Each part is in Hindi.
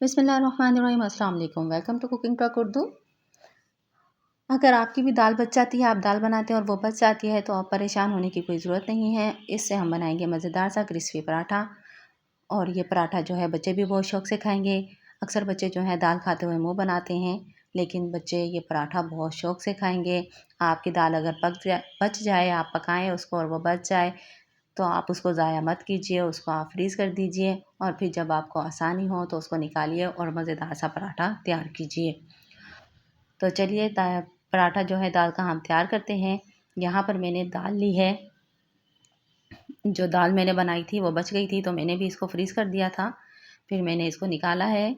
बिस्मिल्लाहिर्रहमानिर्रहीम, अस्सलाम वालेकुम। Welcome to cooking talk Urdu. अगर आपकी भी दाल बच जाती है, आप दाल बनाते हैं और वो बच जाती है, तो आप परेशान होने की कोई ज़रूरत नहीं है। इससे हम बनाएंगे मज़ेदार सा क्रिस्पी पराठा। और ये पराठा जो है बच्चे भी बहुत शौक़ से खाएंगे। अक्सर बच्चे जो है दाल खाते हुए मुँह बनाते हैं, लेकिन बच्चे ये पराठा बहुत शौक़ से खाएंगे। आपकी दाल अगर बच जाए, आप पकाएँ उसको और वो बच जाए, तो आप उसको ज़ाया मत कीजिए, उसको आप फ्रीज़ कर दीजिए और फिर जब आपको आसानी हो तो उसको निकालिए और मज़ेदार सा पराठा तैयार कीजिए। तो चलिए पराठा जो है दाल का हम तैयार करते हैं। यहाँ पर मैंने दाल ली है। जो दाल मैंने बनाई थी वो बच गई थी, तो मैंने भी इसको फ्रीज़ कर दिया था। फिर मैंने इसको निकाला है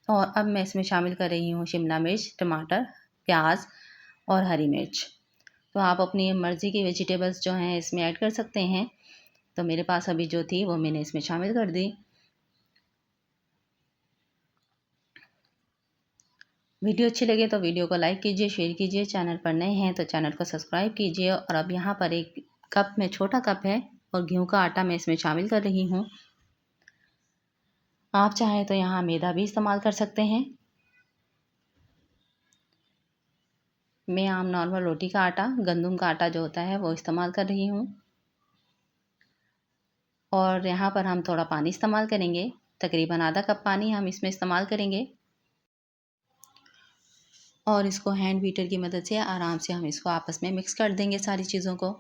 और अब मैं इसमें शामिल कर रही हूँ शिमला मिर्च, टमाटर, प्याज और हरी मिर्च। तो आप अपनी मर्ज़ी की वेजिटेबल्स जो हैं इसमें ऐड कर सकते हैं। तो मेरे पास अभी जो थी वो मैंने इसमें शामिल कर दी। वीडियो अच्छी लगे तो वीडियो को लाइक कीजिए, शेयर कीजिए। चैनल पर नए हैं तो चैनल को सब्सक्राइब कीजिए। और अब यहाँ पर एक कप में, छोटा कप है, और गेहूं का आटा मैं इसमें शामिल कर रही हूँ। आप चाहें तो यहाँ मैदा भी इस्तेमाल कर सकते हैं। मैं आम नॉर्मल रोटी का आटा, गंदम का आटा जो होता है वो इस्तेमाल कर रही हूँ। और यहाँ पर हम थोड़ा पानी इस्तेमाल करेंगे, तकरीबन आधा कप पानी हम इसमें इस्तेमाल करेंगे। और इसको हैंड बीटर की मदद से आराम से हम इसको आपस में मिक्स कर देंगे सारी चीज़ों को।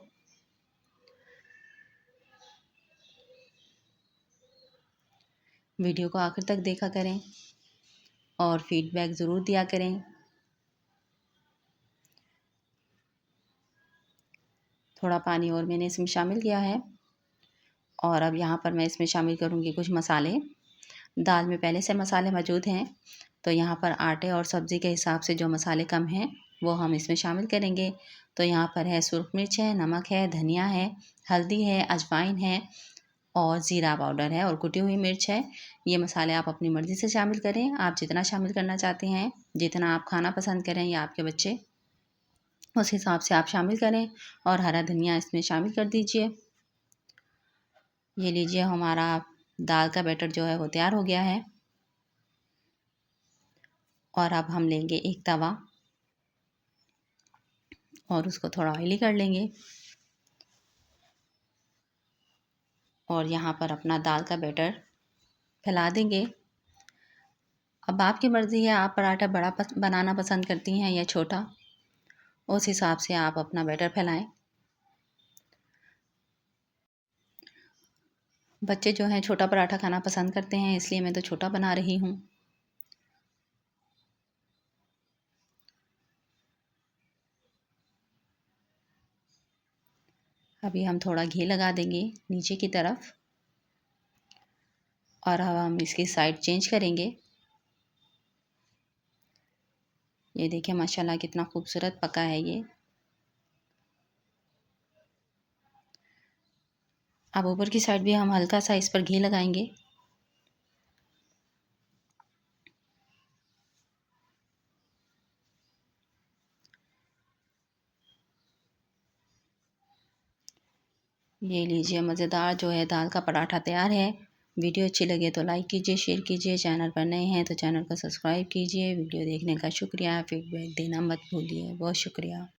वीडियो को आखिर तक देखा करें और फीडबैक ज़रूर दिया करें। थोड़ा पानी और मैंने इसमें शामिल किया है। और अब यहाँ पर मैं इसमें शामिल करूँगी कुछ मसाले। दाल में पहले से मसाले मौजूद हैं, तो यहाँ पर आटे और सब्ज़ी के हिसाब से जो मसाले कम हैं वो हम इसमें शामिल करेंगे। तो यहाँ पर है सुरख मिर्च है, नमक है, धनिया है, हल्दी है, अजवाइन है और ज़ीरा पाउडर है और कुटी हुई मिर्च है। ये मसाले आप अपनी मर्ज़ी से शामिल करें, आप जितना शामिल करना चाहते हैं, जितना आप खाना पसंद करें या आपके बच्चे, उस हिसाब से आप शामिल करें। और हरा धनिया इसमें शामिल कर दीजिए। ये लीजिए, हमारा दाल का बैटर जो है वो तैयार हो गया है। और अब हम लेंगे एक तवा और उसको थोड़ा ऑयली कर लेंगे। और यहाँ पर अपना दाल का बैटर फैला देंगे। अब आपकी मर्ज़ी है, आप पराठा बड़ा बनाना पसंद करती हैं या छोटा, उस हिसाब से आप अपना बैटर फैलाएं। बच्चे जो हैं छोटा पराठा खाना पसंद करते हैं, इसलिए मैं तो छोटा बना रही हूँ। अभी हम थोड़ा घी लगा देंगे नीचे की तरफ और अब हम इसकी साइड चेंज करेंगे। ये देखिए माशाल्लाह कितना खूबसूरत पका है ये। अब ऊपर की साइड भी हम हल्का सा इस पर घी लगाएंगे। ये लीजिए, मज़ेदार जो है दाल का पराठा तैयार है। वीडियो अच्छी लगे तो लाइक कीजिए, शेयर कीजिए। चैनल पर नए हैं तो चैनल को सब्सक्राइब कीजिए। वीडियो देखने का शुक्रिया। फीडबैक देना मत भूलिए। बहुत शुक्रिया।